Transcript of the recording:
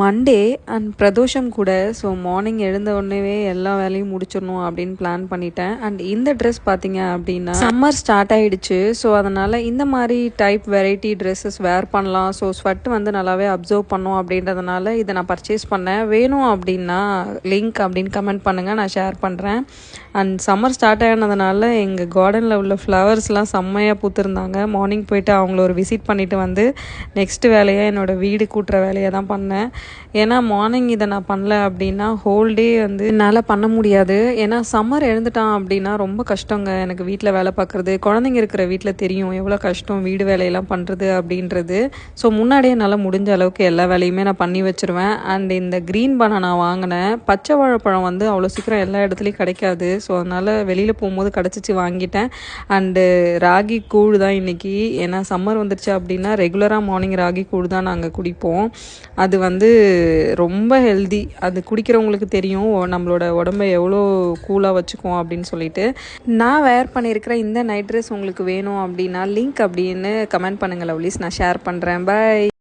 Monday and Pradosham கூட. So morning எழுந்த உடனேவே எல்லா வேலையும் முடிச்சிடணும் அப்படின்னு பிளான் பண்ணிட்டேன். அண்ட் இந்த ட்ரெஸ் பார்த்தீங்க அப்படின்னா சம்மர் ஸ்டார்ட் ஆகிடுச்சு. ஸோ அதனால் இந்த மாதிரி டைப் வெரைட்டி ட்ரெஸ்ஸஸ் வேர் பண்ணலாம். ஸோ ஸ்வெட் வந்து நல்லாவே அப்சர்வ் பண்ணும் அப்படின்றதுனால இதை நான் பர்ச்சேஸ் பண்ணேன். வேணும் அப்படின்னா லிங்க் அப்படின்னு கமெண்ட் பண்ணுங்கள், நான் ஷேர் பண்ணுறேன். அண்ட் சம்மர் ஸ்டார்ட் ஆனதுனால எங்கள் கார்டனில் உள்ள ஃப்ளவர்ஸ்லாம் செம்மையாக பூத்துருந்தாங்க. மார்னிங் போயிட்டு அவங்கள ஒரு விசிட் பண்ணிவிட்டு வந்து நெக்ஸ்ட் வேலையாக என்னோடய வீடு கூட்டுற வேலையை தான் பண்ணேன். ஏன்னா மார்னிங் இதை நான் பண்ணல அப்படின்னா ஹோல் டே வந்து என்னால் பண்ண முடியாது. ஏன்னா சம்மர் எழுந்துட்டான் அப்படின்னா ரொம்ப கஷ்டங்க எனக்கு வீட்டில் வேலை பார்க்குறது. குழந்தைங்க இருக்கிற வீட்டில் தெரியும் எவ்வளோ கஷ்டம் வீடு வேலையெல்லாம் பண்ணுறது அப்படின்றது. ஸோ முன்னாடியே என்னால் முடிஞ்ச அளவுக்கு எல்லா வேலையுமே நான் பண்ணி வச்சுருவேன். அண்ட் இந்த க்ரீன் பனானா வாங்கினேன். பச்சை வாழைப்பழம் வந்து அவ்வளோ சீக்கிரம் எல்லா இடத்துலையும் கிடைக்காது. ஸோ அதனால் வெளியில் போகும்போது கிடச்சிச்சு வாங்கிட்டேன். அண்டு ராகி கூழ் தான் இன்றைக்கி. ஏன்னா சம்மர் வந்துருச்சு அப்படின்னா ரெகுலராக மார்னிங் ராகி கூழ் தான் நாங்கள் குடிப்போம். அது வந்து ரொம்ப ஹெல்தி. அது குடிக்கிறவங்களுக்கு தெரியும் நம்மளோட உடம்பை எவ்வளோ கூலாக வச்சுக்குவோம் அப்படின்னு சொல்லிட்டு. நான் வேர் பண்ணியிருக்கிற இந்த நைட் ட்ரெஸ் உங்களுக்கு வேணும் அப்படின்னா லிங்க் அப்படின்னு கமெண்ட் பண்ணுங்கள் லவ்லீஸ், நான் ஷேர் பண்ணுறேன். பை.